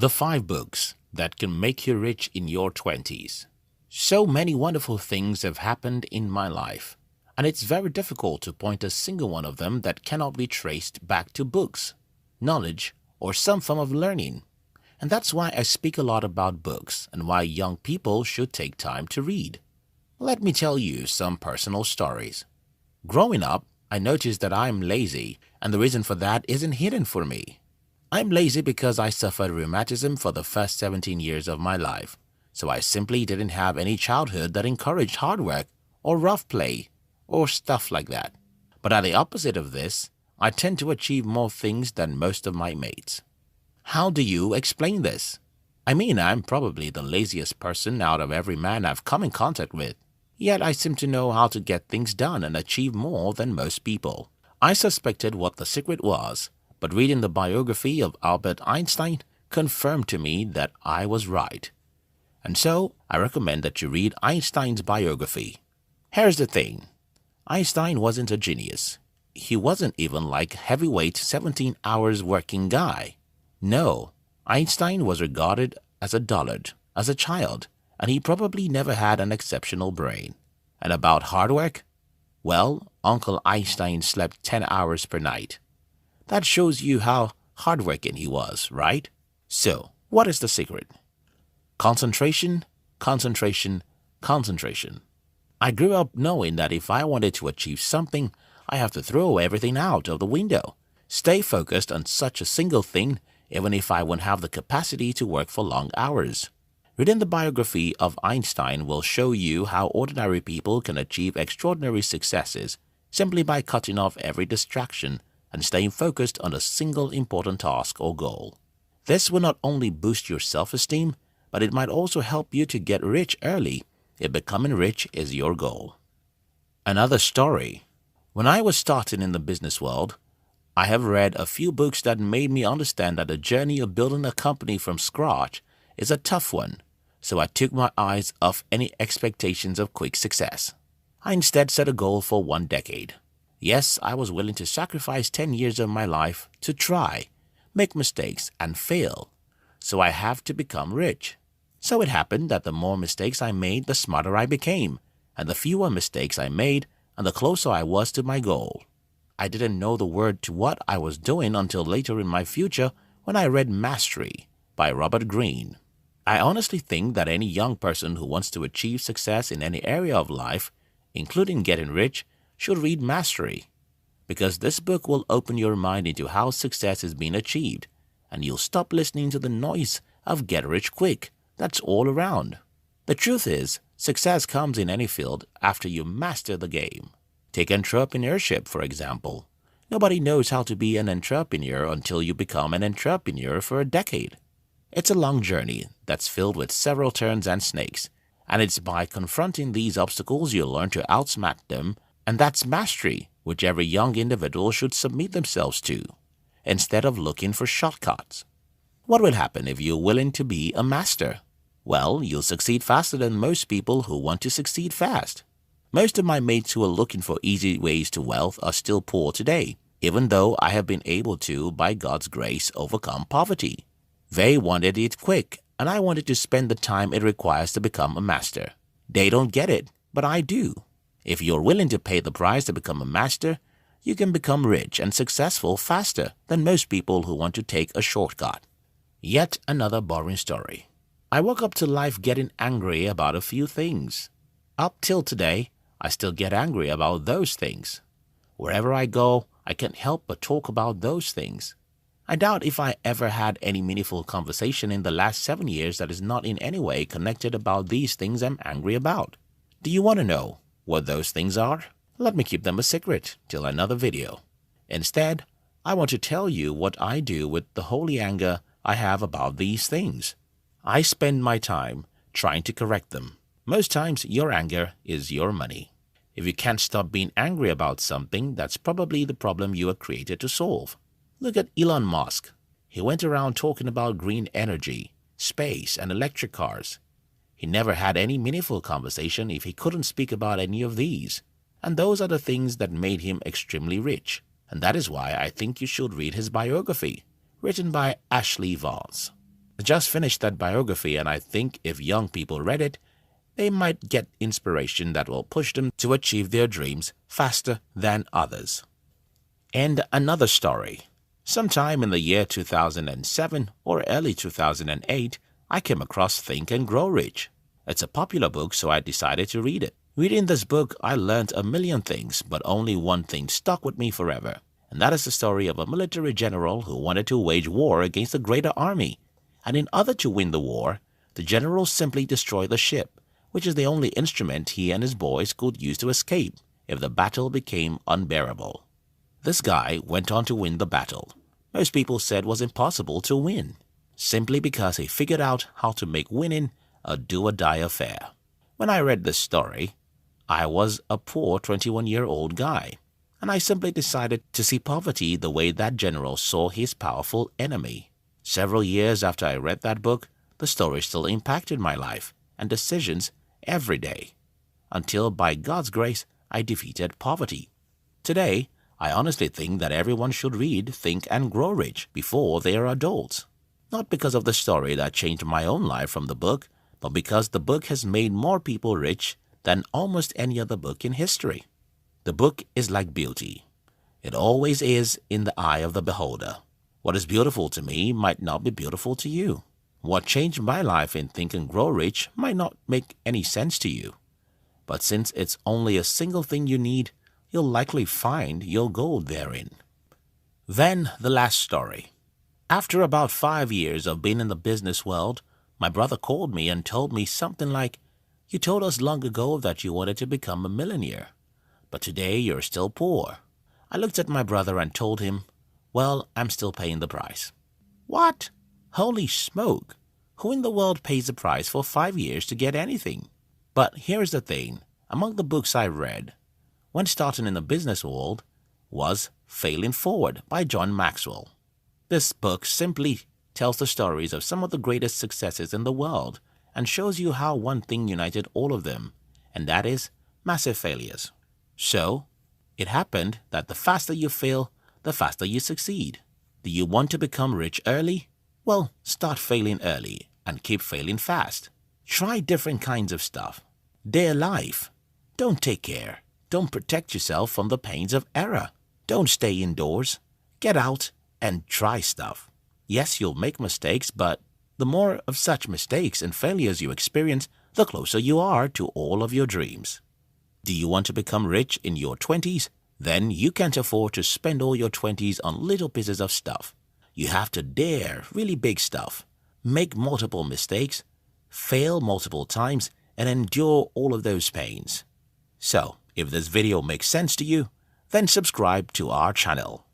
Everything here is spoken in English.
The 5 books that can make you rich in your 20s. So many wonderful things have happened in my life, and it's very difficult to point a single one of them that cannot be traced back to books, knowledge, or some form of learning. And that's why I speak a lot about books and why young people should take time to read. Let me tell you some personal stories. Growing up, I noticed that I'm lazy, and the reason for that isn't hidden for me. I'm lazy because I suffered rheumatism for the first 17 years of my life, so I simply didn't have any childhood that encouraged hard work or rough play or stuff like that. But at the opposite of this, I tend to achieve more things than most of my mates. How do you explain this? I mean, I'm probably the laziest person out of every man I've come in contact with, yet I seem to know how to get things done and achieve more than most people. I suspected what the secret was, but reading the biography of Albert Einstein confirmed to me that I was right. And so, I recommend that you read Einstein's biography. Here's the thing. Einstein wasn't a genius. He wasn't even like heavyweight 17 hours working guy. No, Einstein was regarded as a dullard, as a child, and he probably never had an exceptional brain. And about hard work? Well, Uncle Einstein slept 10 hours per night. That shows you how hardworking he was, right? So, what is the secret? Concentration, concentration, concentration. I grew up knowing that if I wanted to achieve something, I have to throw everything out of the window. Stay focused on such a single thing, even if I won't have the capacity to work for long hours. Reading the biography of Einstein will show you how ordinary people can achieve extraordinary successes simply by cutting off every distraction and staying focused on a single important task or goal. This will not only boost your self-esteem, but it might also help you to get rich early if becoming rich is your goal. Another story. When I was starting in the business world, I have read a few books that made me understand that the journey of building a company from scratch is a tough one, so I took my eyes off any expectations of quick success. I instead set a goal for 1 decade. Yes, I was willing to sacrifice 10 years of my life to try, make mistakes, and fail. So I have to become rich. So it happened that the more mistakes I made, the smarter I became, and the fewer mistakes I made, and the closer I was to my goal. I didn't know the word to what I was doing until later in my future when I read Mastery by Robert Greene. I honestly think that any young person who wants to achieve success in any area of life, including getting rich, should read Mastery, because this book will open your mind into how success is being achieved, and you'll stop listening to the noise of get rich quick that's all around. The truth is, success comes in any field after you master the game. Take entrepreneurship, for example. Nobody knows how to be an entrepreneur until you become an entrepreneur for a decade. It's a long journey that's filled with several turns and snakes, and it's by confronting these obstacles you'll learn to outsmart them. And that's mastery, which every young individual should submit themselves to, instead of looking for shortcuts. What will happen if you're willing to be a master? Well, you'll succeed faster than most people who want to succeed fast. Most of my mates who are looking for easy ways to wealth are still poor today, even though I have been able to, by God's grace, overcome poverty. They wanted it quick, and I wanted to spend the time it requires to become a master. They don't get it, but I do. If you're willing to pay the price to become a master, you can become rich and successful faster than most people who want to take a shortcut. Yet another boring story. I woke up to life getting angry about a few things. Up till today, I still get angry about those things. Wherever I go, I can't help but talk about those things. I doubt if I ever had any meaningful conversation in the last 7 years that is not in any way connected about these things I'm angry about. Do you want to know what those things are? Let me keep them a secret till another video. Instead, I want to tell you what I do with the holy anger I have about these things. I spend my time trying to correct them. Most times, your anger is your money. If you can't stop being angry about something, that's probably the problem you were created to solve. Look at Elon Musk. He went around talking about green energy, space, and electric cars. He never had any meaningful conversation if he couldn't speak about any of these. And those are the things that made him extremely rich. And that is why I think you should read his biography, written by Ashley Vance. I just finished that biography, and I think if young people read it, they might get inspiration that will push them to achieve their dreams faster than others. And another story. Sometime in the year 2007 or early 2008, I came across Think and Grow Rich. It's a popular book, so I decided to read it. Reading this book, I learned a million things, but only one thing stuck with me forever. And that is the story of a military general who wanted to wage war against a greater army. And in order to win the war, the general simply destroyed the ship, which is the only instrument he and his boys could use to escape if the battle became unbearable. This guy went on to win the battle. Most people said was impossible to win, simply because he figured out how to make winning a do-or-die affair. When I read this story, I was a poor 21-year-old guy, and I simply decided to see poverty the way that general saw his powerful enemy. Several years after I read that book, the story still impacted my life and decisions every day, until by God's grace I defeated poverty. Today, I honestly think that everyone should read Think and Grow Rich before they are adults. Not because of the story that changed my own life from the book, but because the book has made more people rich than almost any other book in history. The book is like beauty. It always is in the eye of the beholder. What is beautiful to me might not be beautiful to you. What changed my life in Think and Grow Rich might not make any sense to you. But since it's only a single thing you need, you'll likely find your gold therein. Then the last story. After about 5 years of being in the business world, my brother called me and told me something like, "You told us long ago that you wanted to become a millionaire, but today you're still poor." I looked at my brother and told him, "Well, I'm still paying the price." "What? Holy smoke! Who in the world pays the price for 5 years to get anything?" But here's the thing. Among the books I read, when starting in the business world, was Failing Forward by John Maxwell. This book simply tells the stories of some of the greatest successes in the world and shows you how one thing united all of them, and that is massive failures. So, it happened that the faster you fail, the faster you succeed. Do you want to become rich early? Well, start failing early and keep failing fast. Try different kinds of stuff. Dare life. Don't take care. Don't protect yourself from the pains of error. Don't stay indoors. Get out and try stuff. Yes, you'll make mistakes, but the more of such mistakes and failures you experience, the closer you are to all of your dreams. Do you want to become rich in your 20s? Then you can't afford to spend all your 20s on little pieces of stuff. You have to dare really big stuff, make multiple mistakes, fail multiple times, and endure all of those pains. So, if this video makes sense to you, then subscribe to our channel.